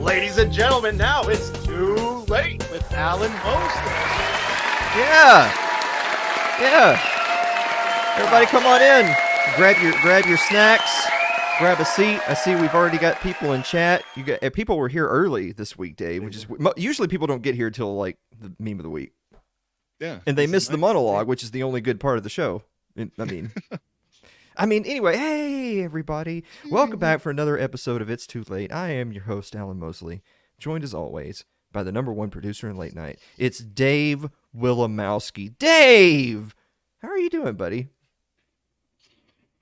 Ladies and gentlemen, now it's Too Late with Alan Mosley. Yeah. Everybody come on in. Grab your snacks. Grab a seat. I see we've already got people in chat. People were here early this week, Dave, which is usually people don't get here till like the meme of the week. Yeah. And they miss the monologue, which is the only good part of the show. Anyway, hey, everybody. Welcome back for another episode of It's Too Late. I am your host, Alan Mosley, joined as always by the number one producer in late night. It's Dave Willimowski. Dave! How are you doing, buddy?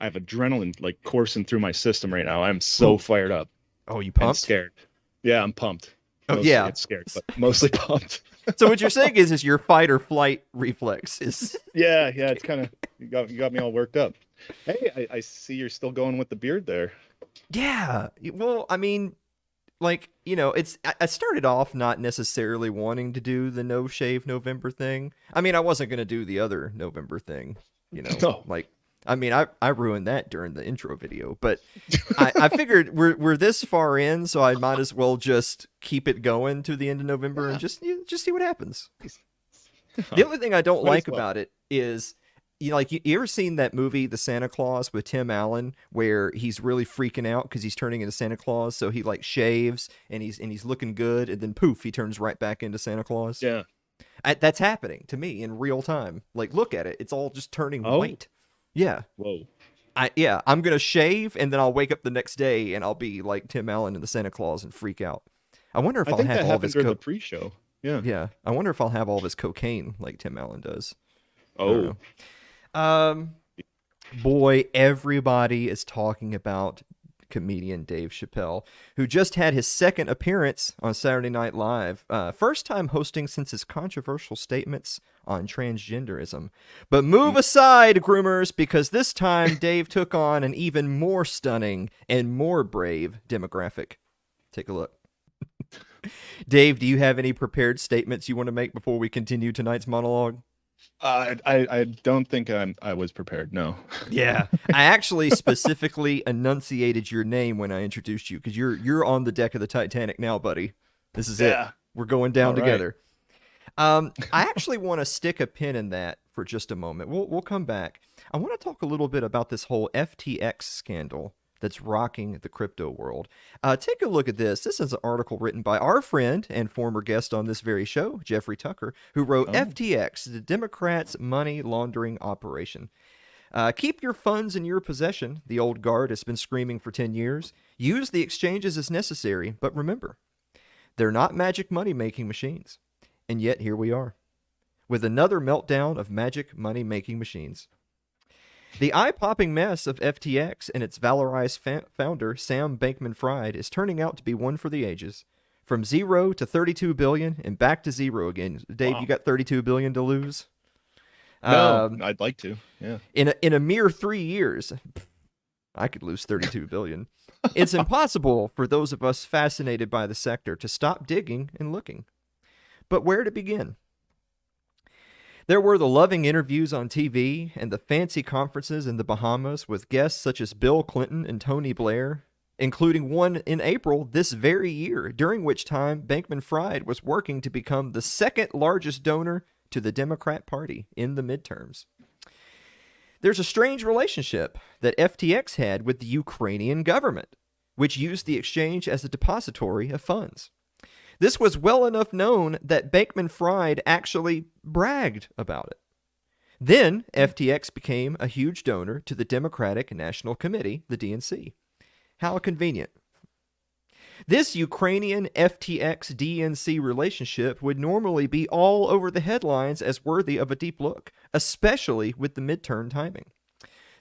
I have adrenaline like coursing through my system right now. I'm so fired up. Oh, you pumped? And scared. Yeah, I'm pumped. Mostly It's scared, but mostly pumped. So what you're saying is your fight or flight reflex is... Yeah, it's kind of, you got me all worked up. Hey, I see you're still going with the beard there. Yeah. Well, I started off not necessarily wanting to do the No Shave November thing. I wasn't going to do the other November thing, No. I ruined that during the intro video, but I figured we're this far in, so I might as well just keep it going to the end of November and just see what happens. The only thing I don't like about it is you ever seen that movie, The Santa Claus, with Tim Allen, where he's really freaking out because he's turning into Santa Claus, so he like shaves and he's looking good, and then poof, he turns right back into Santa Claus. Yeah. That's happening to me in real time. Like, look at it; it's all just turning Oh. white. Yeah. Whoa. I'm gonna shave, and then I'll wake up the next day, and I'll be like Tim Allen in the Santa Claus and freak out. I wonder if I I'll think have that all happened this during the pre-show. Yeah. Yeah, I wonder if I'll have all this cocaine like Tim Allen does. I Oh. don't know. Boy, everybody is talking about comedian Dave Chappelle, who just had his second appearance on Saturday Night Live. First time hosting since his controversial statements on transgenderism. But move aside, groomers, because this time Dave took on an even more stunning and more brave demographic. Take a look. Dave, do you have any prepared statements you want to make before we continue tonight's monologue? I don't think I was prepared. No. Yeah, I actually specifically enunciated your name when I introduced you because you're on the deck of the Titanic now, buddy. This is it. We're going down All right. together. I actually want to stick a pin in that for just a moment. We'll come back. I want to talk a little bit about this whole FTX scandal that's rocking the crypto world. Take a look at this. This is an article written by our friend and former guest on this very show, Jeffrey Tucker, who wrote FTX, the Democrats' money laundering operation. Keep your funds in your possession, the old guard has been screaming for 10 years. Use the exchanges as necessary, but remember, they're not magic money-making machines. And yet here we are, with another meltdown of magic money-making machines. The eye-popping mess of FTX and its valorized founder, Sam Bankman-Fried, is turning out to be one for the ages. From zero to 32 billion and back to zero again. Dave, Wow. You got 32 billion to lose? No, I'd like to. Yeah. In a mere 3 years, I could lose 32 billion. It's impossible for those of us fascinated by the sector to stop digging and looking. But where to begin? There were the loving interviews on TV and the fancy conferences in the Bahamas with guests such as Bill Clinton and Tony Blair, including one in April this very year, during which time Bankman-Fried was working to become the second largest donor to the Democrat Party in the midterms. There's a strange relationship that FTX had with the Ukrainian government, which used the exchange as a depository of funds. This was well enough known that Bankman-Fried actually bragged about it. Then FTX became a huge donor to the Democratic National Committee, the DNC. How convenient. This Ukrainian FTX DNC relationship would normally be all over the headlines as worthy of a deep look, especially with the midterm timing.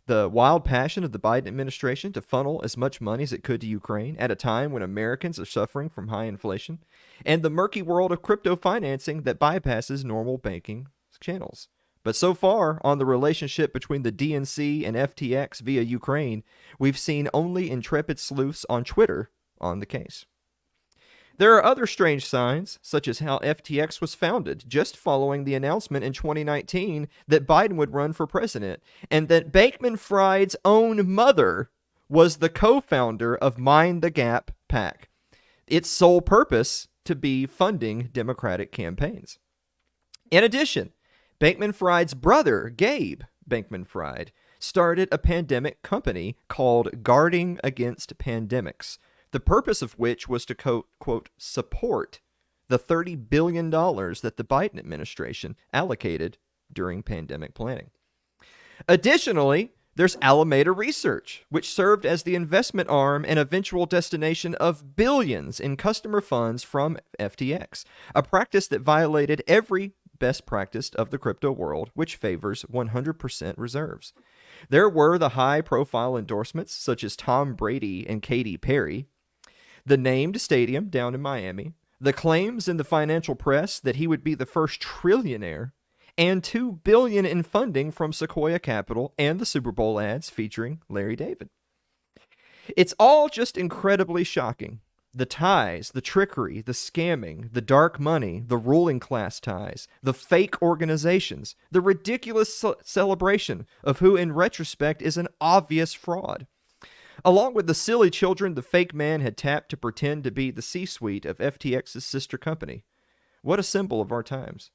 The wild passion of the Biden administration to funnel as much money as it could to Ukraine at a time when Americans are suffering from high inflation, and the murky world of crypto financing that bypasses normal banking channels. But so far, on the relationship between the DNC and FTX via Ukraine, we've seen only intrepid sleuths on Twitter on the case. There are other strange signs, such as how FTX was founded just following the announcement in 2019 that Biden would run for president, and that Bankman-Fried's own mother was the co-founder of Mind the Gap PAC, its sole purpose to be funding Democratic campaigns. In addition, Bankman-Fried's brother, Gabe Bankman-Fried, started a pandemic company called Guarding Against Pandemics, the purpose of which was to, quote, support the $30 billion that the Biden administration allocated during pandemic planning. Additionally, there's Alameda Research, which served as the investment arm and eventual destination of billions in customer funds from FTX, a practice that violated every best practice of the crypto world, which favors 100% reserves. There were the high-profile endorsements, such as Tom Brady and Katy Perry, the named stadium down in Miami, the claims in the financial press that he would be the first trillionaire, and $2 billion in funding from Sequoia Capital and the Super Bowl ads featuring Larry David. It's all just incredibly shocking. The ties, the trickery, the scamming, the dark money, the ruling class ties, the fake organizations, the ridiculous celebration of who in retrospect is an obvious fraud. Along with the silly children the fake man had tapped to pretend to be the C-suite of FTX's sister company. What a symbol of our times.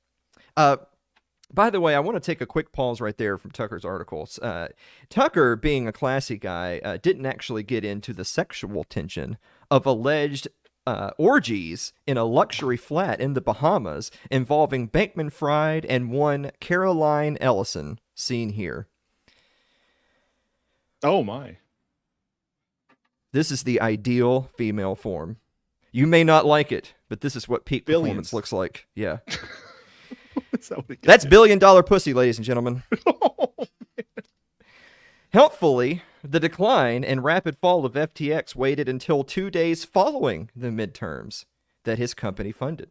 By the way, I want to take a quick pause right there from Tucker's articles. Tucker, being a classy guy, didn't actually get into the sexual tension of alleged orgies in a luxury flat in the Bahamas involving Bankman-Fried and one Caroline Ellison, seen here. Oh, my. This is the ideal female form. You may not like it, but this is what peak Billions. performance looks like. Yeah. Is that what it That's gets? billion-dollar pussy, ladies and gentlemen. Helpfully, the decline and rapid fall of FTX waited until 2 days following the midterms that his company funded.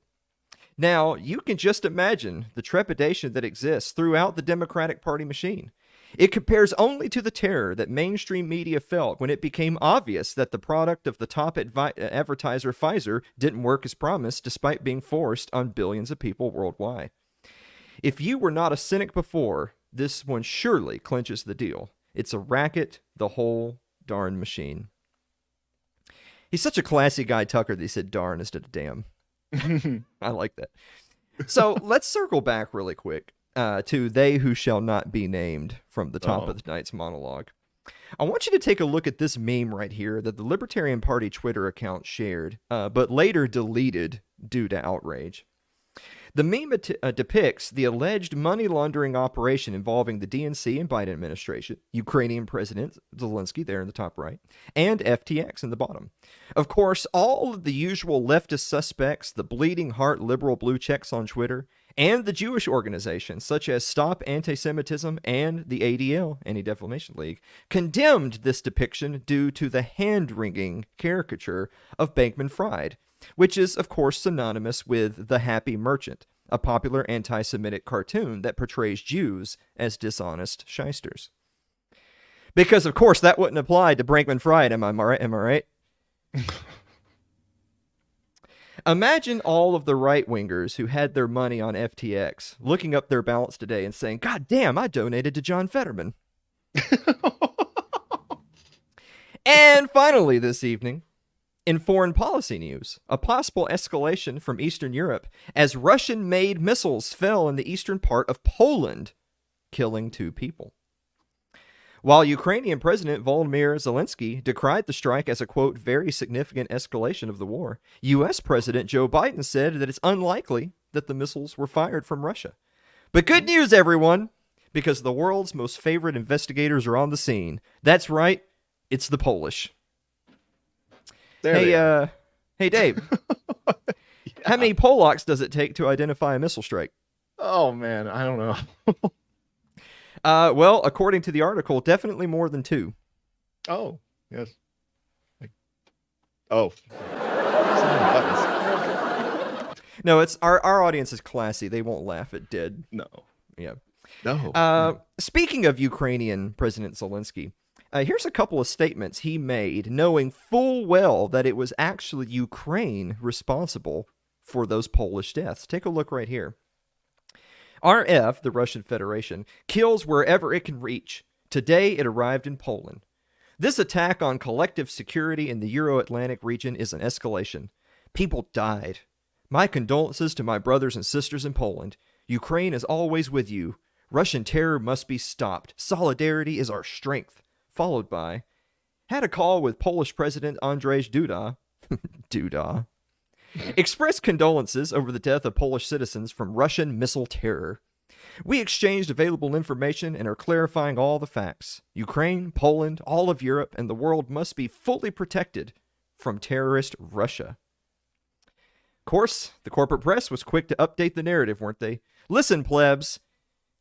Now, you can just imagine the trepidation that exists throughout the Democratic Party machine. It compares only to the terror that mainstream media felt when it became obvious that the product of the top advertiser Pfizer didn't work as promised, despite being forced on billions of people worldwide. If you were not a cynic before, this one surely clinches the deal. It's a racket, the whole darn machine. He's such a classy guy, Tucker, that he said darn instead of damn. I like that. So let's circle back really quick to They Who Shall Not Be Named from the top of the night's monologue. I want you to take a look at this meme right here that the Libertarian Party Twitter account shared, but later deleted due to outrage. The meme depicts the alleged money laundering operation involving the DNC and Biden administration, Ukrainian President Zelensky there in the top right, and FTX in the bottom. Of course, all of the usual leftist suspects, the bleeding heart liberal blue checks on Twitter, and the Jewish organizations such as Stop Anti-Semitism and the ADL, Anti-Defamation League, condemned this depiction due to the hand-wringing caricature of Bankman-Fried, which is, of course, synonymous with The Happy Merchant, a popular anti-Semitic cartoon that portrays Jews as dishonest shysters. Because, of course, that wouldn't apply to Bankman-Fried, am I right? Imagine all of the right-wingers who had their money on FTX looking up their balance today and saying, God damn, I donated to John Fetterman. And finally this evening, in foreign policy news, a possible escalation from Eastern Europe as Russian-made missiles fell in the eastern part of Poland, killing 2 people. While Ukrainian President Volodymyr Zelensky decried the strike as a, quote, very significant escalation of the war, U.S. President Joe Biden said that it's unlikely that the missiles were fired from Russia. But good news, everyone, because the world's most favorite investigators are on the scene. That's right, it's the Polish. Hey, Dave. Yeah. How many Polacks does it take to identify a missile strike? Oh, man, I don't know. Well, according to the article, definitely more than 2. Oh, yes. Oh. Buttons. No, it's our audience is classy. They won't laugh at dead. No. Yeah. No. Speaking of Ukrainian President Zelensky, here's a couple of statements he made, knowing full well that it was actually Ukraine responsible for those Polish deaths. Take a look right here. RF, the Russian Federation, kills wherever it can reach. Today, it arrived in Poland. This attack on collective security in the Euro-Atlantic region is an escalation. People died. My condolences to my brothers and sisters in Poland. Ukraine is always with you. Russian terror must be stopped. Solidarity is our strength. Followed by, had a call with Polish President Andrzej Duda. Duda. Expressed condolences over the death of Polish citizens from Russian missile terror. We exchanged available information and are clarifying all the facts. Ukraine, Poland, all of Europe, and the world must be fully protected from terrorist Russia. Of course, the corporate press was quick to update the narrative, weren't they? Listen, plebs.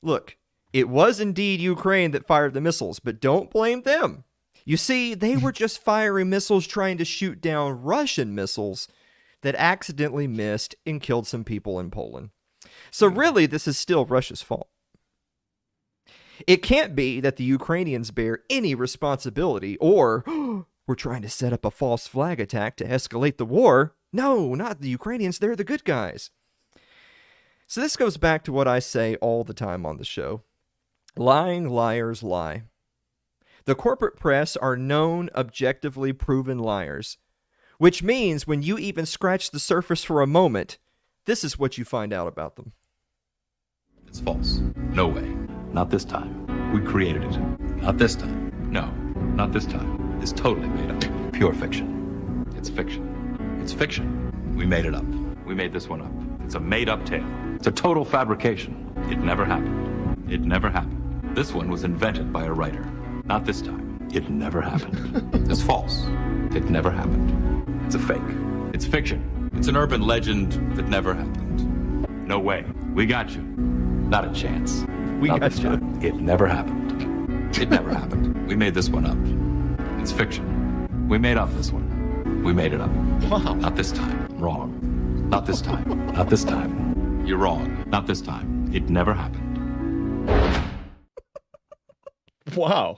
Look, it was indeed Ukraine that fired the missiles, but don't blame them. You see, they were just firing missiles trying to shoot down Russian missiles that accidentally missed and killed some people in Poland. So really, this is still Russia's fault. It can't be that the Ukrainians bear any responsibility or we're trying to set up a false flag attack to escalate the war. No, not the Ukrainians. They're the good guys. So this goes back to what I say all the time on the show. Lying liars lie. The corporate press are known, objectively proven liars. Which means when you even scratch the surface for a moment, this is what you find out about them. It's false. No way. Not this time. We created it. Not this time. No, not this time. It's totally made up. Pure fiction. It's fiction. It's fiction. We made it up. We made this one up. It's a made-up tale. It's a total fabrication. It never happened. It never happened. This one was invented by a writer. Not this time. It never happened. It's false. It never happened. It's a fake. It's fiction. It's an urban legend that never happened. No way. We got you. Not a chance. We Not got this you. time. It never happened. It never happened. We made this one up. It's fiction. We made up this one. We made it up. Wow. Not this time. Wrong. Not this time. Not this time. You're wrong. Not this time. It never happened. Wow.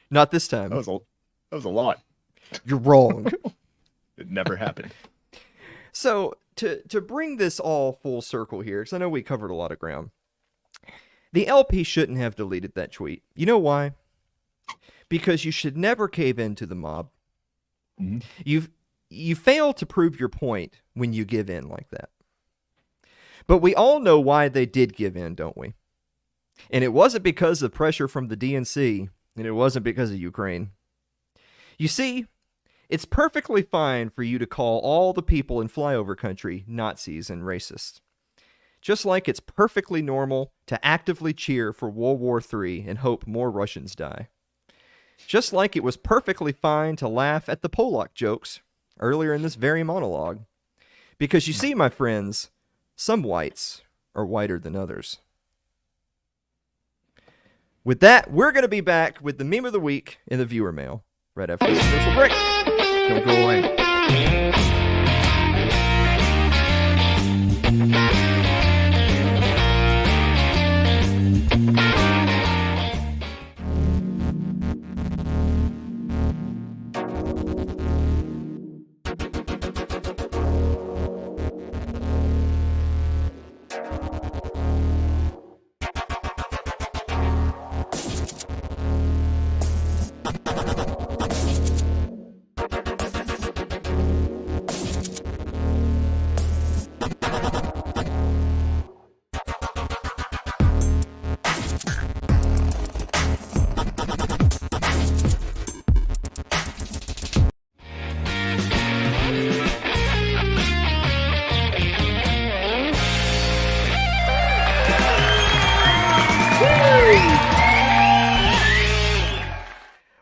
Not this time. That was a lot. You're wrong. It never happened. So to bring this all full circle here, because I know we covered a lot of ground, the LP shouldn't have deleted that tweet. You know why? Because you should never cave in to the mob. Mhm. You fail to prove your point when you give in like that. But we all know why they did give in, don't we? And it wasn't because of pressure from the DNC, and it wasn't because of Ukraine. You see, it's perfectly fine for you to call all the people in flyover country Nazis and racists. Just like it's perfectly normal to actively cheer for World War III and hope more Russians die. Just like it was perfectly fine to laugh at the Polak jokes earlier in this very monologue. Because you see, my friends, some whites are whiter than others. With that, we're going to be back with the meme of the week in the viewer mail right after this commercial break. Don't go away.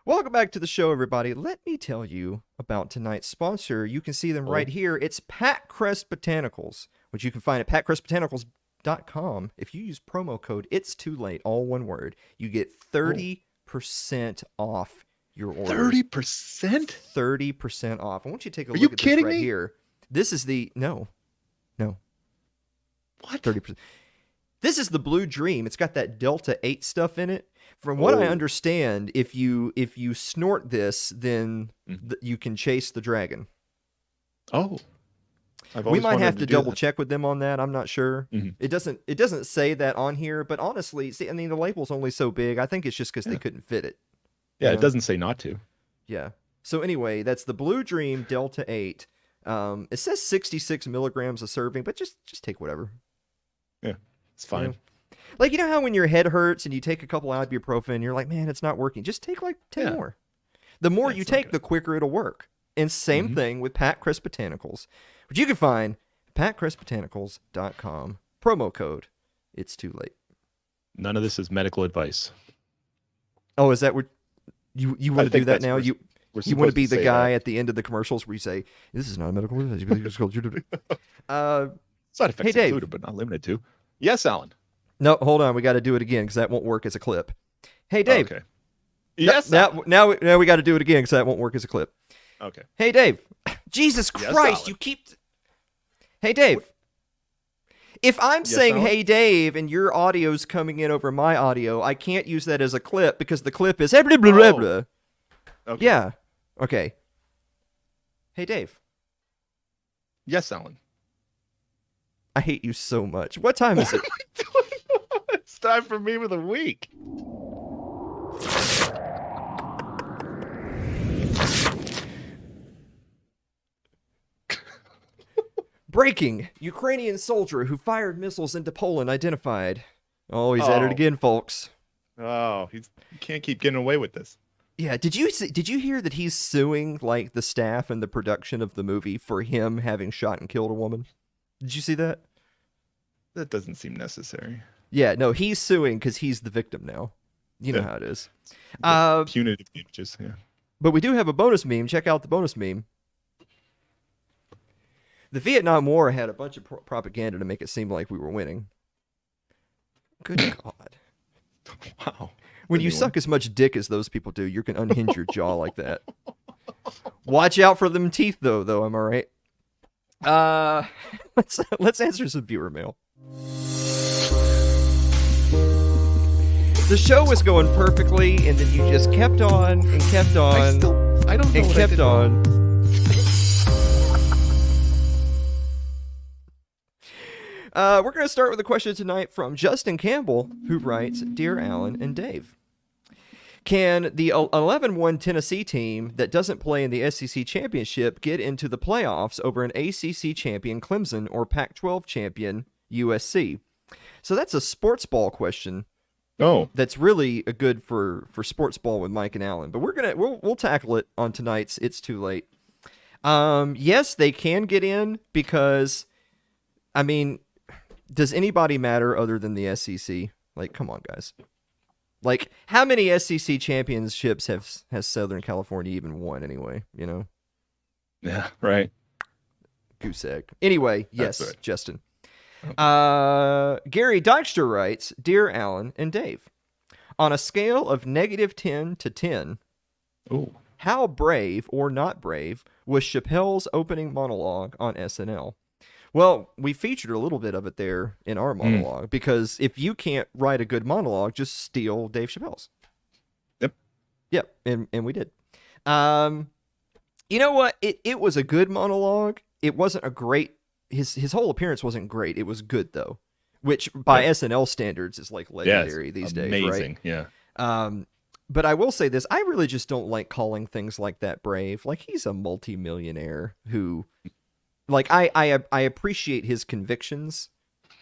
Welcome back to the show, everybody. Let me tell you about tonight's sponsor. You can see them right here. It's Pat Crest Botanicals, which you can find at patcrestbotanicals.com. If you use promo code It's Too Late, all one word, you get 30% off your order. 30%? 30% off. I want you to take a Are look you at this kidding right me? here. This is the no. What? 30%. This is the Blue Dream. It's got that Delta 8 stuff in it. From what I understand, if you snort this, then you can chase the dragon. Oh. We might have to double check with them on that. I'm not sure. Mm-hmm. It doesn't say that on here, but honestly, see, I mean, the label's only so big. I think it's just because they couldn't fit it. Yeah, you it know? doesn't say not to. Yeah. So anyway, that's the Blue Dream Delta 8. It says 66 milligrams a serving, but just take whatever. Yeah, it's fine. You know? Like, you know how when your head hurts and you take a couple ibuprofen, you're like, man, it's not working. Just take like 10 more. The more you take, the quicker it'll work. And same thing with Pat Crest Botanicals, which you can find at patcrestbotanicals.com. Promo code It's Too Late. None of this is medical advice. Oh, is that what you want to do that now? You want to be the guy at the end of the commercials where you say, this is not a medical advice. Side effects Hey, Dave. included, but not limited to. Yes, Alan. No, hold on. We got to do it again because that won't work as a clip. Hey, Dave. Okay. Yes. Now we got to do it again because that won't work as a clip. Okay. Hey, Dave. Jesus Yes, Christ, Alan. you keep... Hey, Dave. If I'm saying, Alan? hey, Dave, and your audio's coming in over my audio, I can't use that as a clip because the clip is... Blah, blah, blah, blah. Okay. Yeah. Okay. Hey, Dave. Yes, Alan. I hate you so much. What time is it? It's time for meme of the week. Breaking. Ukrainian soldier who fired missiles into Poland identified. Oh, he's at it Oh. again, folks. Oh, he can't keep getting away with this. Yeah, did you hear that he's suing like the staff and the production of the movie for him having shot and killed a woman? Did you see that? That doesn't seem necessary. Yeah, no, he's suing because he's the victim now. You know Yeah. how it is. Punitive damages. Yeah. But we do have a bonus meme. Check out the bonus meme. The Vietnam War had a bunch of propaganda to make it seem like we were winning. Good God. Wow. When you suck as much dick as those people do, you can unhinge your jaw like that. Watch out for them teeth, though. Am I right? Let's answer some viewer mail. The show was going perfectly, and then you just kept on and kept on I don't know and what I kept did on. We're going to start with a question tonight from Justin Campbell, who writes, Dear Alan and Dave, can the 11-1 Tennessee team that doesn't play in the SEC championship get into the playoffs over an ACC champion Clemson or Pac-12 champion USC? So that's a sports ball question. Oh, That's really a good for sports ball with Mike and Alan, but we'll tackle it on tonight's It's Too Late. Yes, they can get in because, I mean, does anybody matter other than the SEC? Like, come on, guys. Like, how many SEC championships has Southern California even won anyway? You know, yeah, right. goose egg. Anyway, yes, That's right. Justin. Gary Dykstra writes, Dear Alan and Dave, on a scale of -10 to 10, Oh, how brave or not brave was Chappelle's opening monologue on SNL? Well, we featured a little bit of it there in our monologue because if you can't write a good monologue, just steal Dave Chappelle's. Yep, and we did. You know what? It was a good monologue. It wasn't a great. His whole appearance wasn't great. It was good though, which by SNL standards is like legendary these days, right? amazing. Yeah. But I will say this, I really just don't like calling things like that brave. Like, he's a multimillionaire who, like, I appreciate his convictions,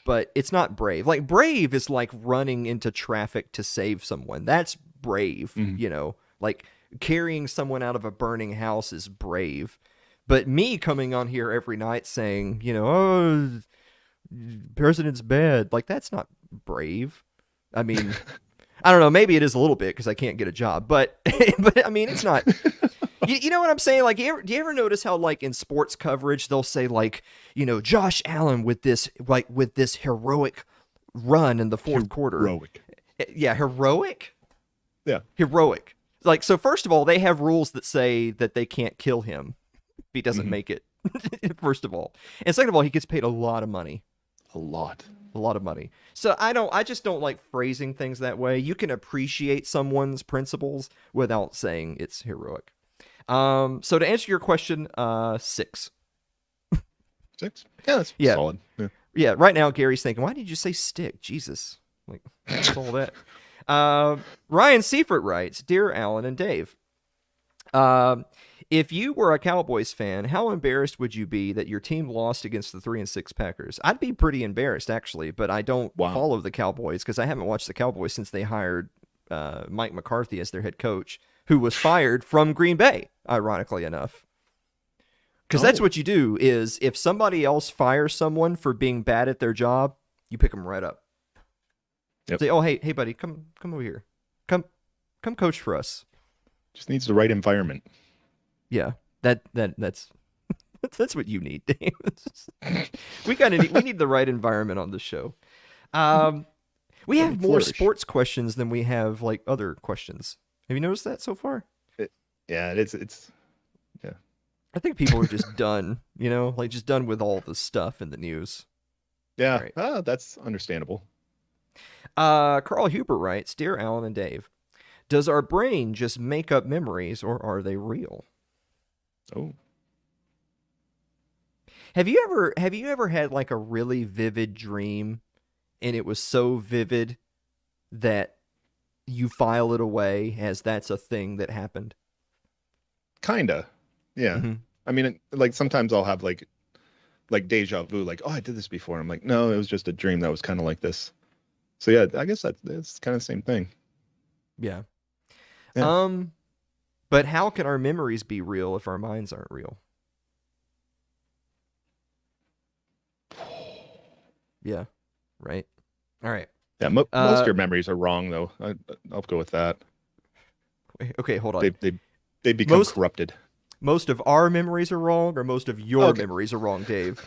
but it's not brave. Like, brave is like running into traffic to save someone. That's brave, you know? Like, carrying someone out of a burning house is brave. But me coming on here every night saying, you know, oh, president's bad, like, that's not brave. I mean... I don't know. Maybe it is a little bit because I can't get a job, but I mean, it's not. You know what I'm saying? Like, do you ever notice how, like, in sports coverage they'll say, like, you know, Josh Allen with this heroic run in the fourth quarter. Heroic. Yeah, heroic. Yeah. Heroic. Like, so first of all, they have rules that say that they can't kill him if he doesn't make it. First of all, and second of all, he gets paid a lot of money. A lot6. Yeah, that's Yeah. solid. Yeah. Yeah, right now Gary's thinking, why did you say stick? Jesus. Like, what's all that? Ryan Seifert writes, Dear Alan and Dave, if you were a Cowboys fan, how embarrassed would you be that your team lost against the 3-6 Packers? I'd be pretty embarrassed, actually, but I don't follow the Cowboys because I haven't watched the Cowboys since they hired Mike McCarthy as their head coach, who was fired from Green Bay, ironically enough. Because that's what you do is if somebody else fires someone for being bad at their job, you pick them right up. Yep. Say, oh, hey, buddy, come over here. Come coach for us. Just needs the right environment. Yeah, that's that's what you need, Dave. we need the right environment on the show. We have more sports questions than we have like other questions. Have you noticed that so far? Yeah, it's yeah. I think people are just done, you know, like just done with all the stuff in the news. Yeah, Right. That's understandable. Carl Huber writes, Dear Alan and Dave, does our brain just make up memories or are they real? Oh. Have you ever had like a really vivid dream and it was so vivid that you file it away as that's a thing that happened? Kinda. Yeah. Mm-hmm. I mean, like sometimes I'll have like deja vu, like, oh, I did this before. I'm like, no, it was just a dream that was kind of like this. So yeah, I guess that's kind of the same thing. Yeah. Yeah. But how can our memories be real if our minds aren't real? Yeah. Right. All right. Yeah, most of your memories are wrong, though. I'll go with that. Okay, hold on. They become Most corrupted. most of our memories are wrong, or most of your Okay. memories are wrong, Dave?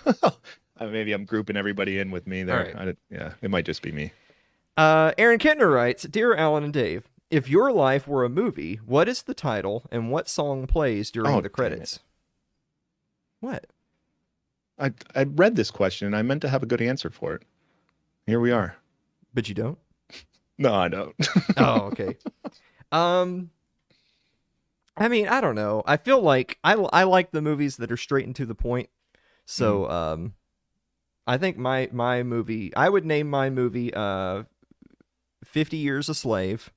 Maybe I'm grouping everybody in with me there. All right. Yeah, it might just be me. Aaron Kentner writes, "Dear Alan and Dave, if your life were a movie, what is the title and what song plays during Oh, the dang credits?" What? I read this question and I meant to have a good answer for it. Here we are. But you don't? No, I don't. Oh, okay. I mean, I don't know. I feel like I like the movies that are straight and to the point. So, I think my movie, I would name my movie 50 Years a Slave.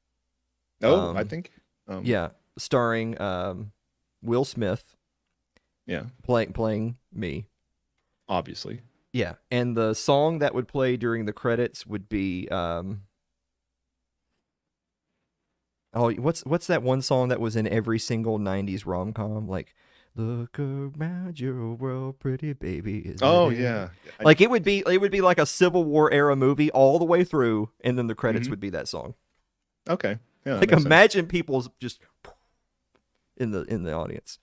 I think. Yeah, starring Will Smith Yeah, playing me. obviously. Yeah, and the song that would play during the credits would be what's that one song that was in every single 90s rom-com, like "Look around your world, pretty baby." Oh yeah. Like it would be like a Civil War era movie all the way through, and then the credits would be that song. Okay. Yeah. that Like makes sense. imagine people just in the audience.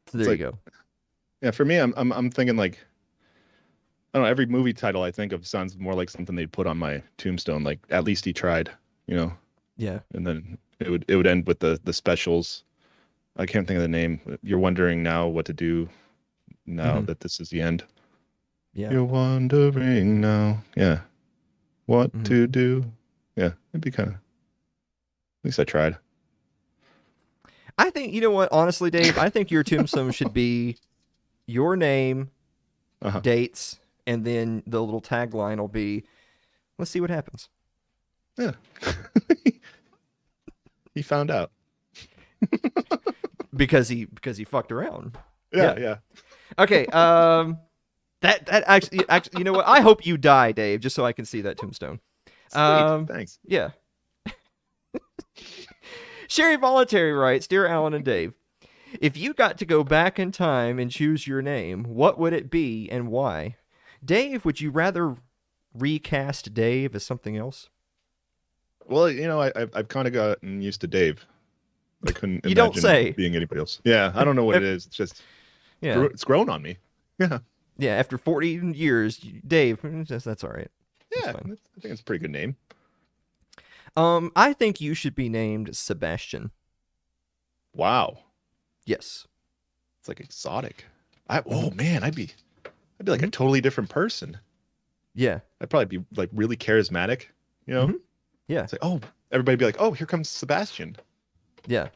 So there you go. Yeah, for me, I'm thinking like, I don't know. Every movie title I think of sounds more like something they'd put on my tombstone. Like, at least he tried, you know. Yeah. And then it would end with the specials. I can't think of the name. You're wondering now what to do now that this is the end. Yeah. You're wondering now. Yeah. What to do. Yeah. It'd be kind of, at least I tried. I think, you know what, honestly, Dave, I think your tombstone should be your name, dates, and then the little tagline will be, "Let's see what happens." Yeah. He found out. because he fucked around. Yeah. Okay, that actually, you know what? I hope you die, Dave, just so I can see that tombstone. Sweet. Thanks. Yeah. Sherry Voluntary writes, "Dear Alan and Dave, if you got to go back in time and choose your name, what would it be and why? Dave, would you rather recast Dave as something else?" Well, you know, I've kind of gotten used to Dave. I couldn't You don't imagine say. being anybody else. Yeah, I don't know what it is. It's just, Yeah. it's grown on me. Yeah. Yeah, after 40 years, Dave, that's all right. Yeah, fine. I think it's a pretty good name. I think you should be named Sebastian. Wow. Yes. It's like exotic. Oh man, I'd be like a totally different person. Yeah. I'd probably be like really charismatic, you know? Yeah. It's like, oh, everybody'd be like, "Oh, here comes Sebastian." Yeah.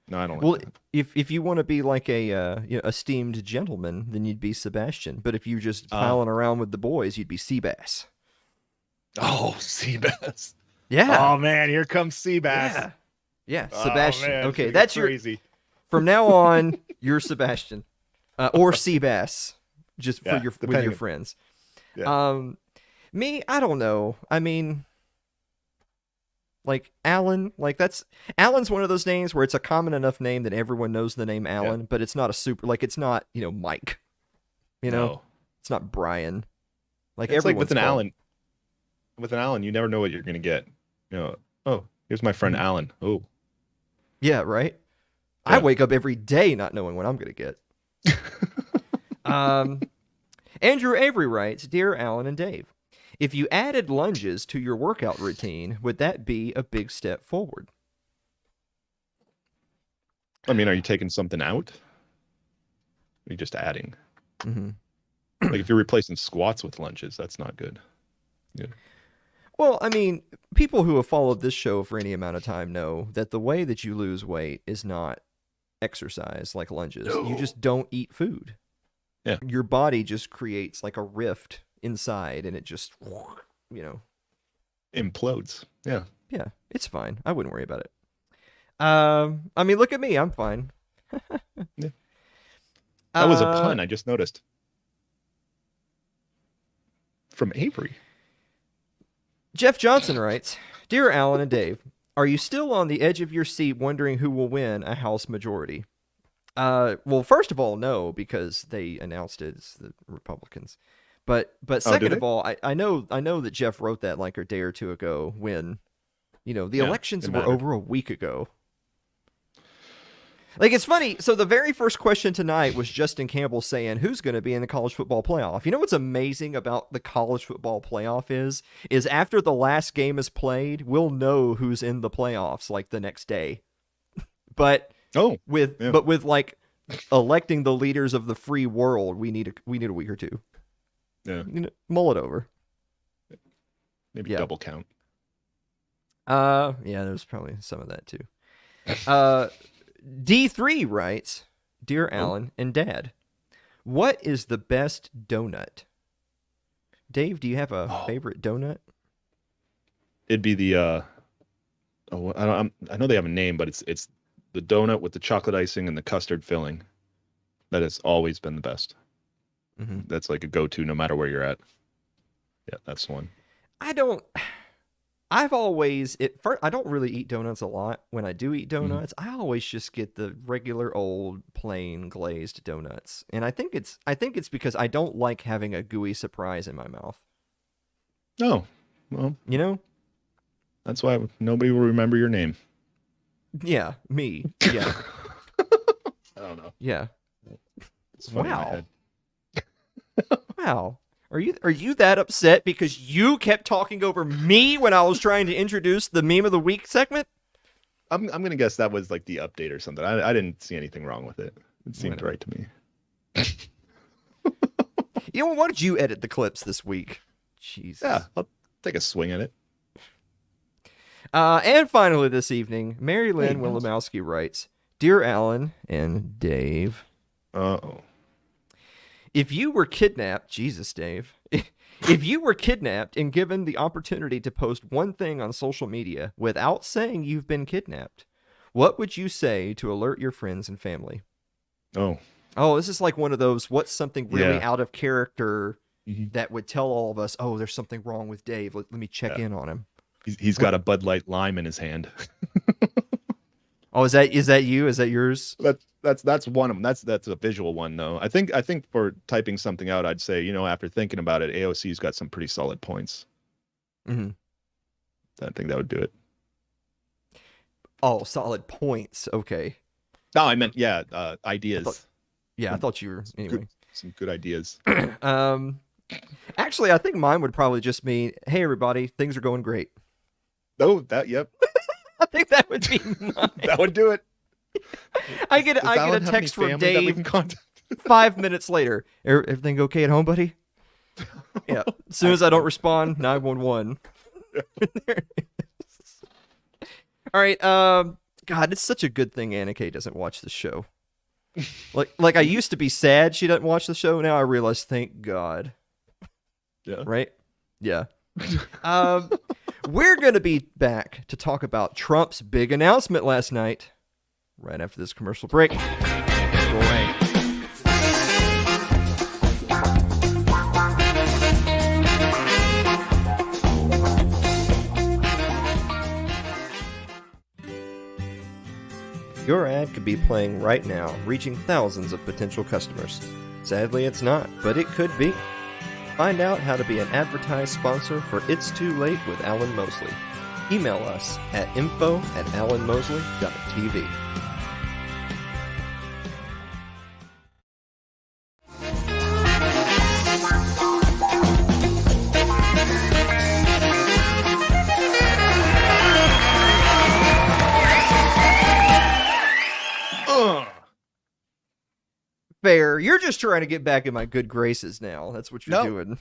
No, I don't like Well, that. if you want to be like a esteemed gentleman, then you'd be Sebastian. But if you're just piling around with the boys, you'd be Seabass. Oh, Seabass. Yeah. Oh man, here comes Seabass. Yeah. Yeah, Oh, Sebastian. man, Okay, it's that's crazy. from now on, you're Sebastian. Or Seabass, just Yeah, with your depending. friends. Yeah. Me, I don't know. I mean, like Alan, Alan's one of those names where it's a common enough name that everyone knows the name Alan, but it's not a super, like it's not, Mike. No. It's not Brian. Like It's like everyone's with an called- Alan. With an Alan, you never know what you're gonna get. You know, oh, here's my friend Alan. Oh. Yeah, right? Yeah. I wake up every day not knowing what I'm going to get. Andrew Avery writes, "Dear Alan and Dave, if you added lunges to your workout routine, would that be a big step forward?" I mean, are you taking something out? Or are you just adding? Like if you're replacing squats with lunges, that's not good. Yeah. Well, I mean, people who have followed this show for any amount of time know that the way that you lose weight is not exercise like lunges. No. You just don't eat food. Yeah. Your body just creates like a rift inside and it just, Implodes. Yeah. Yeah, it's fine. I wouldn't worry about it. I mean, look at me. I'm fine. Yeah. That was a pun. I just noticed. From Avery. Jeff Johnson writes, Dear Alan and Dave, are you still on the edge of your seat wondering who will win a House majority? Well, first of all, no, because they announced it as the Republicans. But second of all, I know that Jeff wrote that like a day or two ago when, the elections were over a week ago. Like, it's funny. So the very first question tonight was Justin Campbell saying, who's going to be in the college football playoff? You know what's amazing about the college football playoff is after the last game is played, we'll know who's in the playoffs like the next day. But with like electing the leaders of the free world, we need a week or two. Yeah. Mull it over. Maybe double count. Yeah, there's probably some of that too. D3 writes, Dear Alan and Dad, what is the best donut? Dave, do you have a favorite donut? It'd be the I know they have a name, but it's the donut with the chocolate icing and the custard filling. That has always been the best. Mm-hmm. That's like a go-to no matter where you're at. Yeah, that's the one. I don't really eat donuts a lot. When I do eat donuts, I always just get the regular old plain glazed donuts. And I think it's because I don't like having a gooey surprise in my mouth. Oh, well, that's why nobody will remember your name. Yeah, me. Yeah. I don't know. Yeah. It's funny in my Wow. head. Wow. Are you that upset because you kept talking over me when I was trying to introduce the meme of the week segment? I'm gonna guess that was like the update or something. I didn't see anything wrong with it. It seemed right to me. Why don't you edit the clips this week? Jesus. Yeah, I'll take a swing at it. And finally this evening, Mary Lynn Wilimowski writes, Dear Alan and Dave. Uh-oh. If you were kidnapped, Jesus, Dave, if you were kidnapped and given the opportunity to post one thing on social media without saying you've been kidnapped, what would you say to alert your friends and family? Oh, this is like one of those, what's something really out of character that would tell all of us, there's something wrong with Dave. Let me check in on him. He's got a Bud Light Lime in his hand. Is that you? Is that yours? That's one of them. That's a visual one though. I think for typing something out, I'd say, after thinking about it, AOC's got some pretty solid points. Mm-hmm. I think that would do it. Oh, solid points. Okay. No, I meant ideas. I thought you were anyway. Some good ideas. Actually, I think mine would probably just mean, hey everybody, things are going great. Oh, yep. I think that would be mine. That would do it. I get a text from Dave 5 minutes later. Everything okay at home, buddy? Yeah. As soon as I don't respond, 911. All right. God, it's such a good thing Anna Kay doesn't watch the show. Like I used to be sad she doesn't watch the show. Now I realize, thank God. Yeah. Right? Yeah. We're going to be back to talk about Trump's big announcement last night. Right after this commercial break. Great. Your ad could be playing right now, reaching thousands of potential customers. Sadly, it's not, but it could be. Find out how to be an advertised sponsor for It's Too Late with Alan Mosley. Email us at info@alanmosley.tv. Fair. You're just trying to get back in my good graces now. That's what you're doing.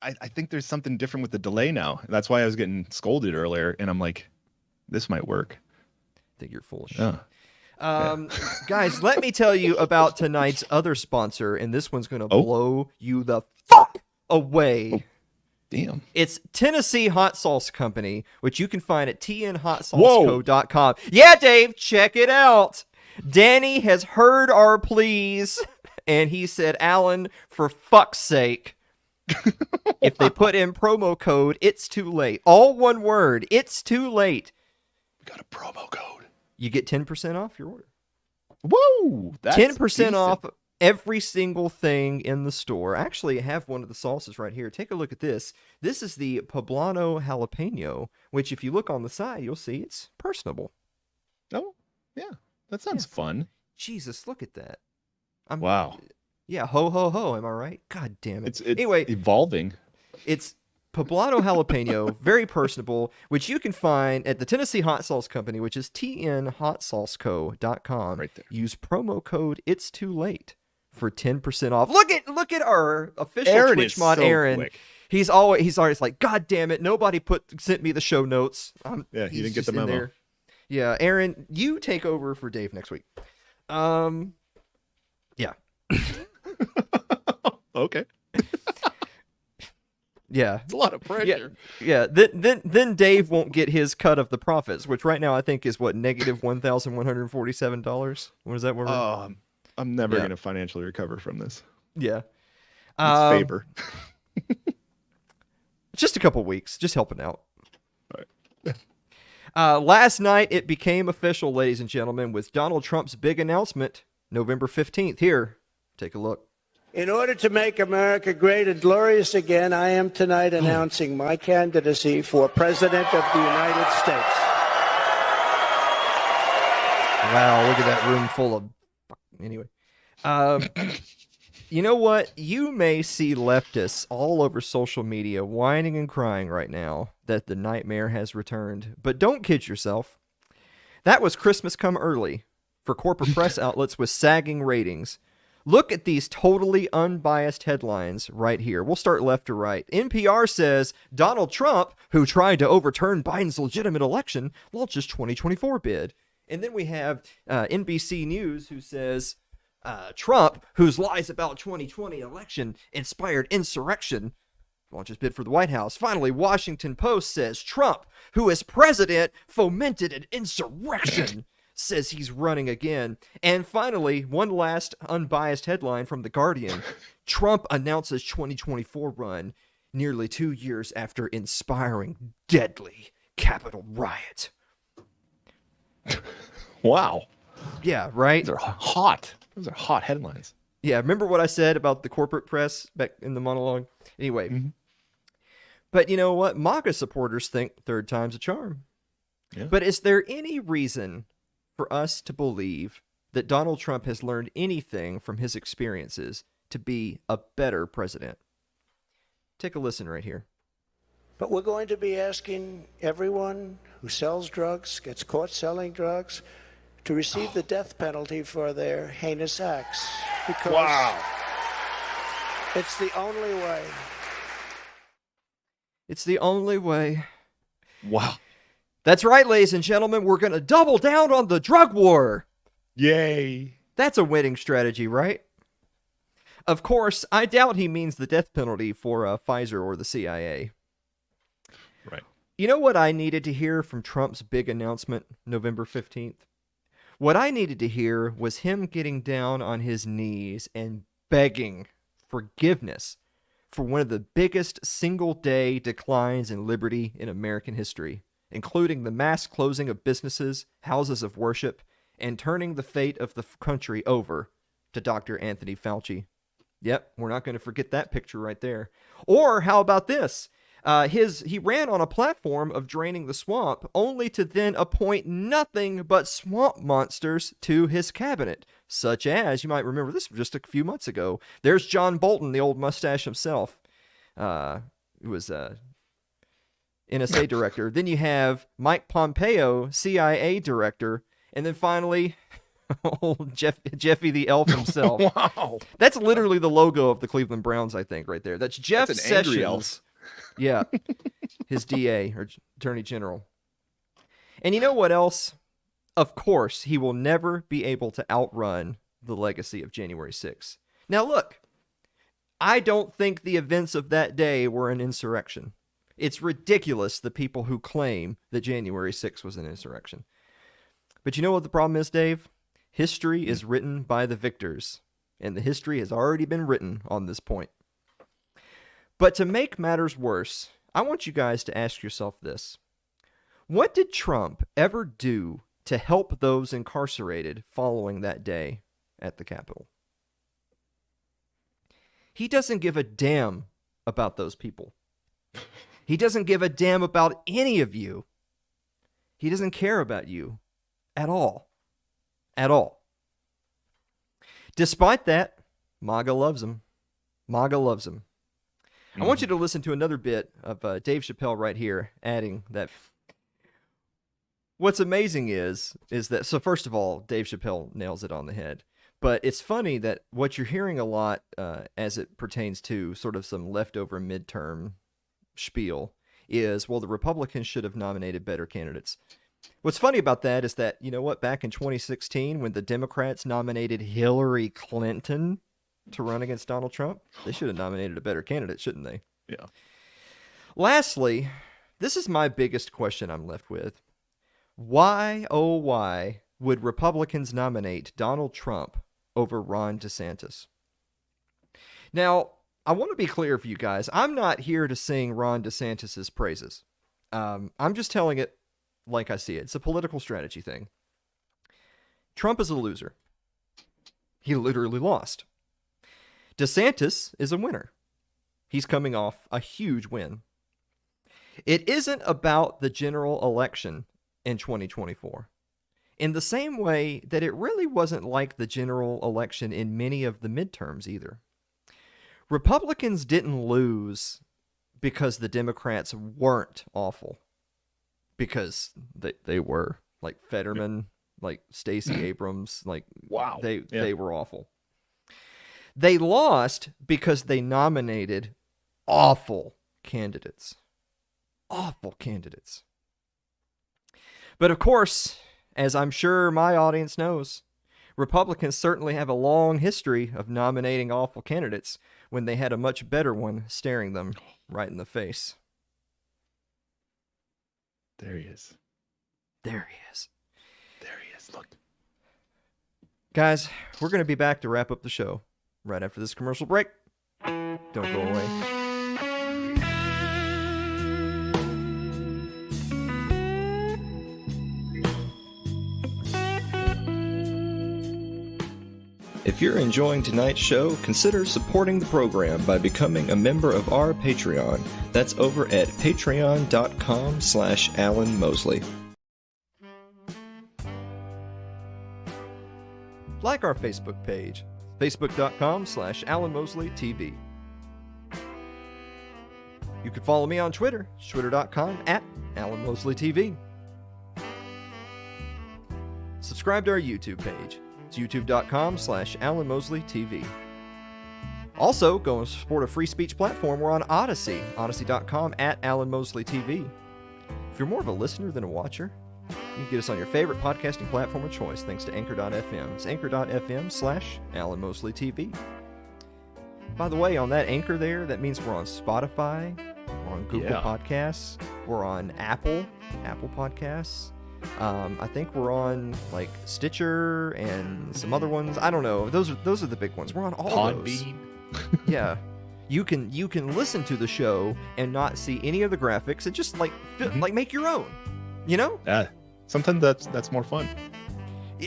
I think there's something different with the delay now. That's why I was getting scolded earlier, and I'm like, this might work. I think you're full of shit. Guys, let me tell you about tonight's other sponsor, and this one's going to blow you the fuck away. Oh, damn. It's Tennessee Hot Sauce Company, which you can find at tnhotsauceco.com. Yeah, Dave, check it out. Danny has heard our pleas, and he said, Alan, for fuck's sake, If they put in promo code, it's too late. All one word, it's too late. We got a promo code. You get 10% off your order. Whoa! That's 10% decent. off every single thing in the store. Actually, I have one of the sauces right here. Take a look at this. This is the poblano jalapeno, which if you look on the side, you'll see it's personable. Oh, yeah. That sounds fun. Jesus, look at that. Wow. Yeah, ho, ho, ho. Am I right? God damn it. It's anyway, evolving. it's poblano jalapeno, very personable, which you can find at the Tennessee Hot Sauce Company, which is tnhotsauceco.com. Right there. Use promo code It's Too Late for 10% off. Look at our official Aaron Twitch is mod, so Aaron. quick. He's always like, God damn it, nobody sent me the show notes. Yeah, he didn't get the just in memo. there. Yeah, Aaron, you take over for Dave next week. Yeah. Okay. Yeah. It's a lot of pressure. Yeah. Then Dave won't get his cut of the profits, which right now I think is what, negative $1,147. What is that word? Oh, I'm never going to financially recover from this. Yeah. It's favor. Just a couple weeks, just helping out. All right. Last night it became official, ladies and gentlemen, with Donald Trump's big announcement, November 15th. Here, take a look. In order to make America great and glorious again, I am tonight announcing my candidacy for President of the United States. Wow, look at that room full of... Anyway. You know what? You may see leftists all over social media whining and crying right now that the nightmare has returned. But don't kid yourself. That was Christmas come early for corporate press outlets with sagging ratings. Look at these totally unbiased headlines right here. We'll start left to right. NPR says Donald Trump, who tried to overturn Biden's legitimate election, launches 2024 bid. And then we have NBC News, who says Trump, whose lies about 2020 election inspired insurrection, launches bid for the White House. Finally, Washington Post says Trump, who as president fomented an insurrection, says he's running again. And finally, one last unbiased headline from The Guardian. Trump announces 2024 run nearly 2 years after inspiring deadly Capitol riot. Wow. Yeah, right? Those are hot. Those are hot headlines. Yeah, remember what I said about the corporate press back in the monologue? Anyway. Mm-hmm. But you know what? MAGA supporters think third time's a charm. Yeah. But is there any reason for us to believe that Donald Trump has learned anything from his experiences to be a better president? Take a listen right here. But we're going to be asking everyone who sells drugs, gets caught selling drugs, to receive the death penalty for their heinous acts. Because it's the only way. It's the only way. Wow. That's right, ladies and gentlemen. We're going to double down on the drug war. Yay. That's a winning strategy, right? Of course, I doubt he means the death penalty for Pfizer or the CIA. Right. You know what I needed to hear from Trump's big announcement, November 15th? What I needed to hear was him getting down on his knees and begging forgiveness for one of the biggest single-day declines in liberty in American history, including the mass closing of businesses, houses of worship, and turning the fate of the country over to Dr. Anthony Fauci. Yep, we're not going to forget that picture right there. Or how about this? He ran on a platform of draining the swamp, only to then appoint nothing but swamp monsters to his cabinet, such as, you might remember this just a few months ago, there's John Bolton, the old mustache himself, who was NSA director. Then you have Mike Pompeo, CIA director, and then finally, old Jeffy the Elf himself. Wow. That's literally the logo of the Cleveland Browns, I think, right there. That's Jeff That's an angry Sessions. elf. Yeah, his DA, or Attorney General. And you know what else? Of course, he will never be able to outrun the legacy of January 6th. Now look, I don't think the events of that day were an insurrection. It's ridiculous, the people who claim that January 6th was an insurrection. But you know what the problem is, Dave? History is written by the victors, and the history has already been written on this point. But to make matters worse, I want you guys to ask yourself this. What did Trump ever do to help those incarcerated following that day at the Capitol? He doesn't give a damn about those people. He doesn't give a damn about any of you. He doesn't care about you at all. At all. Despite that, MAGA loves him. MAGA loves him. I want you to listen to another bit of Dave Chappelle right here, adding that. What's amazing is that, so first of all, Dave Chappelle nails it on the head. But it's funny that what you're hearing a lot as it pertains to sort of some leftover midterm spiel is, well, the Republicans should have nominated better candidates. What's funny about that is that, you know what, back in 2016, when the Democrats nominated Hillary Clinton to run against Donald Trump, they should have nominated a better candidate, shouldn't they? Yeah. Lastly, this is my biggest question I'm left with. Why, oh why, would Republicans nominate Donald Trump over Ron DeSantis? Now, I want to be clear for you guys. I'm not here to sing Ron DeSantis' praises. I'm just telling it like I see it. It's a political strategy thing. Trump is a loser. He literally lost. DeSantis is a winner. He's coming off a huge win. It isn't about the general election in 2024. In the same way that it really wasn't like the general election in many of the midterms either. Republicans didn't lose because the Democrats weren't awful. Because they were. Like Fetterman, like Stacey Abrams, like wow. They were awful. They lost because they nominated awful candidates. Awful candidates. But of course, as I'm sure my audience knows, Republicans certainly have a long history of nominating awful candidates when they had a much better one staring them right in the face. There he is. There he is. There he is. Look. Guys, we're going to be back to wrap up the show right after this commercial break. Don't go away. If you're enjoying tonight's show, consider supporting the program by becoming a member of our Patreon. That's over at patreon.com/Alan Mosley. Like our Facebook page, facebook.com/Alan Mosley TV. You can follow me on Twitter, twitter.com/Alan Mosley TV. Subscribe to our YouTube page. It's youtube.com/Alan Mosley TV. Also, go and support a free speech platform. We're on Odyssey, odyssey.com/Alan Mosley TV. If you're more of a listener than a watcher, you can get us on your favorite podcasting platform of choice thanks to anchor.fm. It's anchor.fm/Alan Mosley TV. By the way, on that anchor there, that means we're on Spotify, we're on Google Podcasts, we're on Apple Podcasts. I think we're on like Stitcher and some other ones. I don't know. Those are the big ones. We're on all those. Yeah. You can listen to the show and not see any of the graphics and just like make your own. You know? Yeah. Sometimes that's more fun.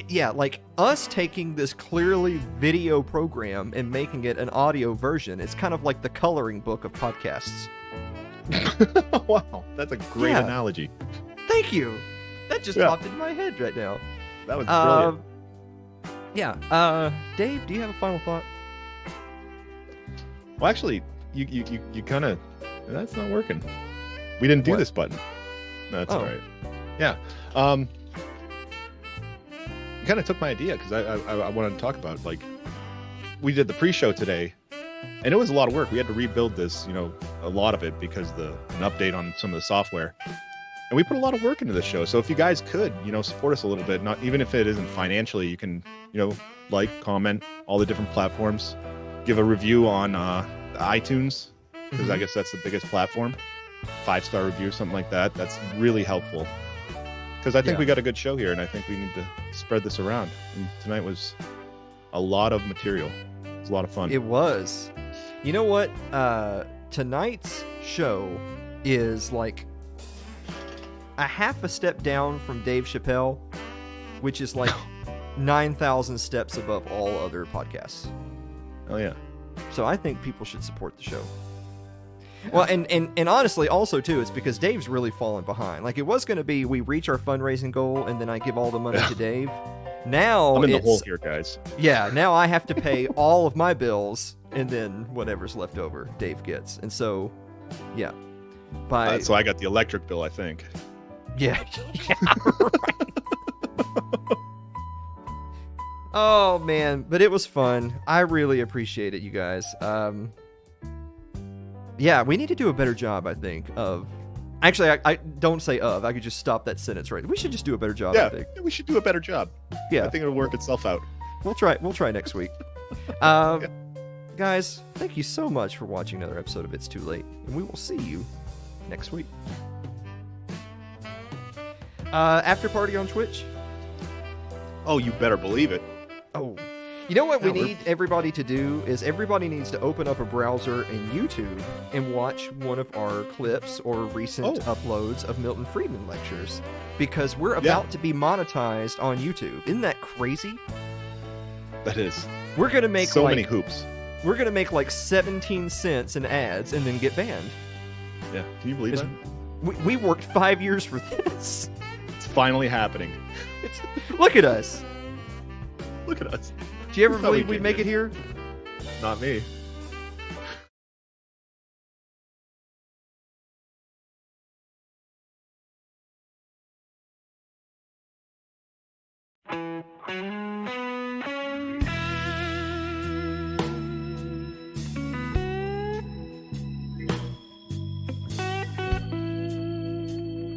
Yeah, like us taking this clearly video program and making it an audio version. It's kind of like the coloring book of podcasts. Wow, that's a great analogy. Thank you. That just popped into my head right now. That was brilliant. Dave, do you have a final thought? Well, actually, you kind of... That's not working. We didn't do this button. No, that's all right. Yeah. You kind of took my idea, because I wanted to talk about, like, we did the pre-show today, and it was a lot of work. We had to rebuild this, a lot of it, because an update on some of the software. And we put a lot of work into this show. So if you guys could, support us a little bit, not even if it isn't financially, you can, like, comment, all the different platforms, give a review on iTunes, because I guess that's the biggest platform. 5-star review, something like that. That's really helpful. Because I think we got a good show here, and I think we need to spread this around. And tonight was a lot of material. It was a lot of fun. It was. You know what? tonight's show is like a half a step down from Dave Chappelle, which is like 9,000 steps above all other podcasts. Oh yeah. So I think people should support the show. Well, and honestly, also too, it's because Dave's really fallen behind. Like, it was going to be we reach our fundraising goal and then I give all the money to Dave. Now I'm in the it's, hole here, guys. yeah, now I have to pay all of my bills and then whatever's left over, Dave gets. And so, yeah, by So I got the electric bill, I think. yeah, yeah, right. Oh man, but it was fun. I really appreciate it, you guys. Yeah, we need to do a better job, I think, of... Actually, I don't say of. I could just stop that sentence right. We should just do a better job, I Yeah, think. we should do a better job. Yeah. I think it'll work itself out. We'll try next week. Guys, thank you so much for watching another episode of It's Too Late, and we will see you next week. After party on Twitch? Oh, you better believe it. Oh. You know what we No, need everybody to do is everybody needs to open up a browser in YouTube and watch one of our clips or recent uploads of Milton Friedman lectures, because we're about to be monetized on YouTube. Isn't that crazy? That is. We're going to make so like, many hoops. We're going to make like 17 cents in ads and then get banned. Yeah, can you believe that? We worked 5 years for this. It's finally happening. Look at us. Look at us. Do you ever That's how we believe we'd get make this. it here? Not me.